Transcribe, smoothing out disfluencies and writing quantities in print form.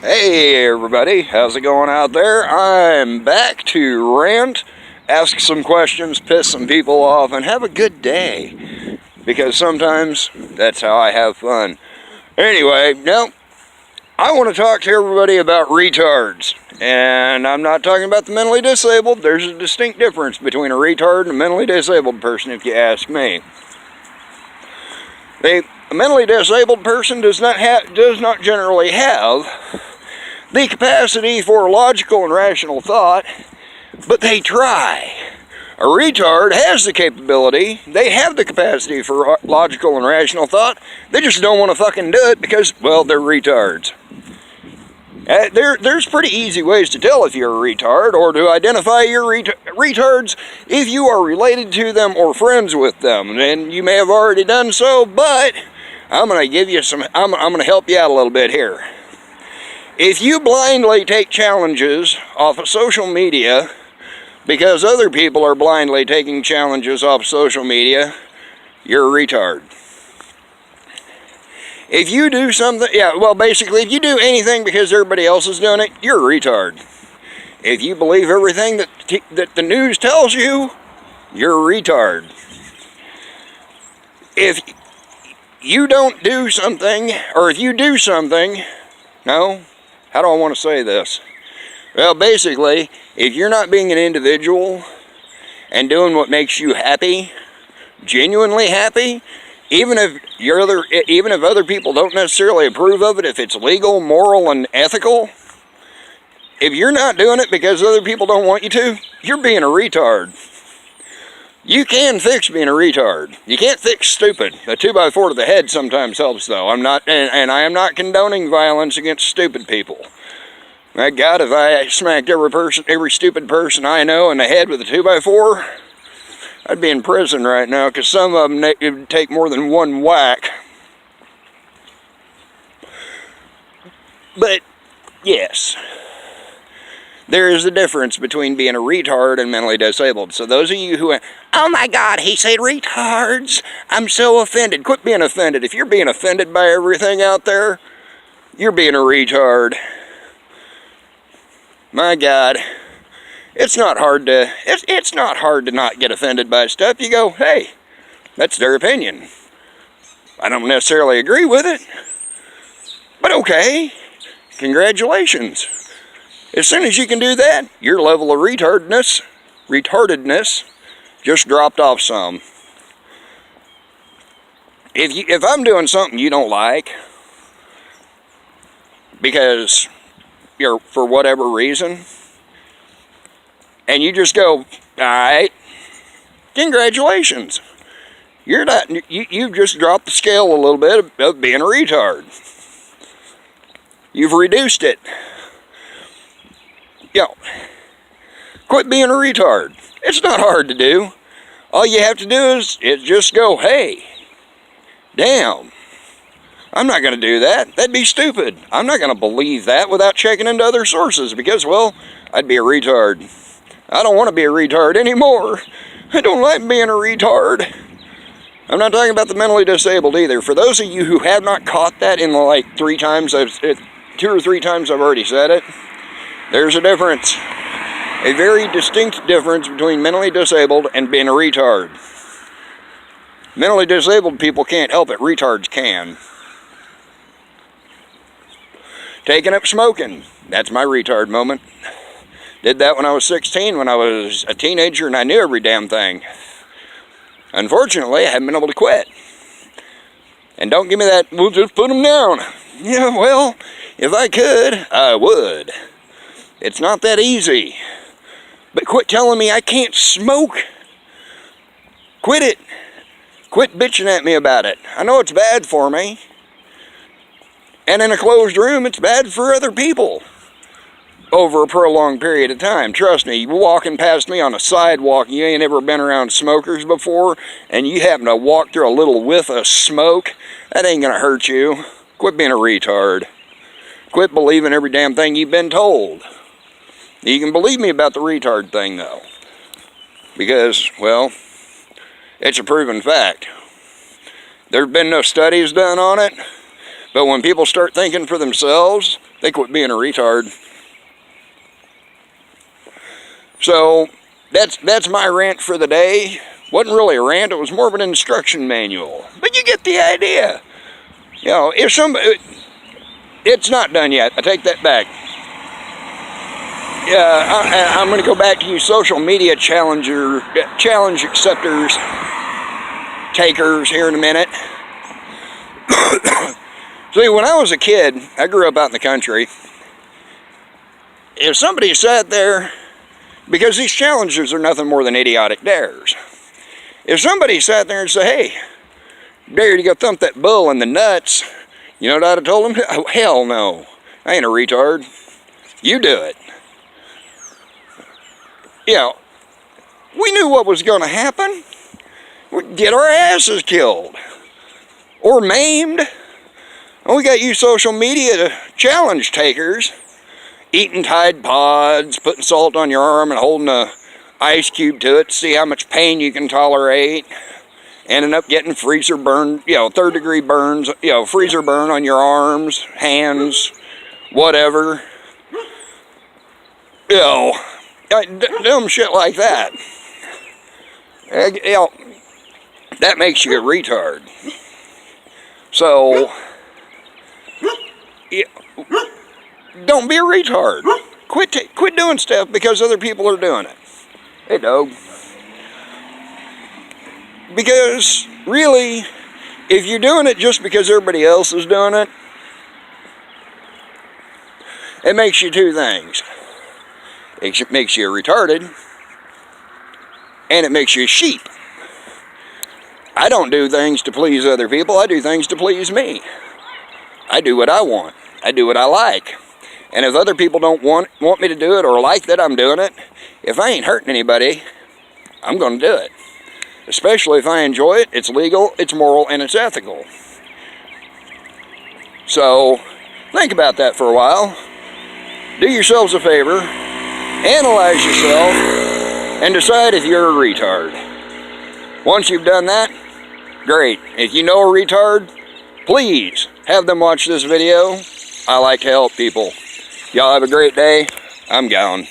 Hey everybody, how's it going out there? I'm back to rant, ask some questions, piss some people off, and have a good day. Because sometimes that's how I have fun. Anyway, now I want to talk to everybody about retards. And I'm not talking about the mentally disabled. There's a distinct difference between a retard and a mentally disabled person, if you ask me. A mentally disabled person does not generally have the capacity for logical and rational thought, but they try. A retard has the capability, they have the capacity for logical and rational thought, they just don't want to fucking do it because, well, they're retards. There's pretty easy ways to tell if you're a retard, or to identify your retards if you are related to them or friends with them. And you may have already done so, but I'm going to give you I'm going to help you out a little bit here. If you blindly take challenges off of social media because other people are blindly taking challenges off social media, you're a retard. If you do something, basically, if you do anything because everybody else is doing it, you're a retard. If you believe everything that the news tells you, you're a retard. If you don't do something, or if you do something, how do I want to say this? Well, basically, if you're not being an individual and doing what makes you happy, genuinely happy, even if other people don't necessarily approve of it, if it's legal, moral, and ethical, if you're not doing it because other people don't want you to, you're being a retard. You can fix being a retard. You can't fix stupid. A 2x4 to the head sometimes helps, though. I'm not, and I am not condoning violence against stupid people. My God, if I smacked every stupid person I know in the head with a 2x4, I'd be in prison right now, because some of them would take more than one whack. But, yes, there is a difference between being a retard and mentally disabled. So those of you who, oh my God, he said retards, I'm so offended. Quit being offended. If you're being offended by everything out there, you're being a retard. My God. It's not hard to not get offended by stuff. You go, hey, that's their opinion. I don't necessarily agree with it, but okay, congratulations. As soon as you can do that, your level of retardedness just dropped off some. If I'm doing something you don't like, because you're, for whatever reason, and you just go, alright, congratulations. You've just dropped the scale a little bit of being a retard. You've reduced it. Quit being a retard. It's not hard to do. All you have to do is just go, hey, damn, I'm not going to do that. That'd be stupid. I'm not going to believe that without checking into other sources because, well, I'd be a retard. I don't want to be a retard anymore. I don't like being a retard. I'm not talking about the mentally disabled either. For those of you who have not caught that in the 2 or 3 times I've already said it, there's a difference. A very distinct difference between mentally disabled and being a retard. Mentally disabled people can't help it. Retards can. Taking up smoking. That's my retard moment. Did that when I was 16, when I was a teenager, and I knew every damn thing. Unfortunately, I haven't been able to quit. And don't give me that, we'll just put them down. Yeah, well, if I could, I would. It's not that easy. But quit telling me I can't smoke. Quit it. Quit bitching at me about it. I know it's bad for me. And in a closed room, it's bad for other people. Over a prolonged period of time. Trust me, you walking past me on a sidewalk, you ain't ever been around smokers before, and you happen to walk through a little whiff of smoke, that ain't gonna hurt you. Quit being a retard. Quit believing every damn thing you've been told. You can believe me about the retard thing, though. Because, well, it's a proven fact. There's been no studies done on it, But when people start thinking for themselves, they quit being a retard. So, that's my rant for the day. Wasn't really a rant, it was more of an instruction manual. But you get the idea. You know, if somebody... It's not done yet, I take that back. Yeah, I'm going to go back to you social media challenge acceptors, takers here in a minute. See, when I was a kid, I grew up out in the country. If somebody sat there, because these challenges are nothing more than idiotic dares. If somebody sat there and said, hey, dare you to go thump that bull in the nuts, you know what I'd have told him? Oh, hell no, I ain't a retard. You do it. You know, we knew what was going to happen. We'd get our asses killed. Or maimed. And we got you social media challenge takers. Eating Tide Pods, putting salt on your arm and holding a ice cube to it to see how much pain you can tolerate. Ending up getting freezer burn, you know, 3rd degree burns, you know, freezer burn on your arms, hands, whatever. You know, dumb shit like that. You know, that makes you a retard. So, yeah, don't be a retard. Quit doing stuff because other people are doing it. Hey, dog. Because, really, if you're doing it just because everybody else is doing it, it makes you two things. It makes you retarded, and it makes you a sheep. I don't do things to please other people, I do things to please me. I do what I want. I do what I like. And if other people don't want me to do it or like that I'm doing it, if I ain't hurting anybody, I'm going to do it. Especially if I enjoy it, it's legal, it's moral, and it's ethical. So, think about that for a while. Do yourselves a favor, analyze yourself, and decide if you're a retard. Once you've done that, great. If you know a retard, please have them watch this video. I like to help people. Y'all have a great day. I'm gone.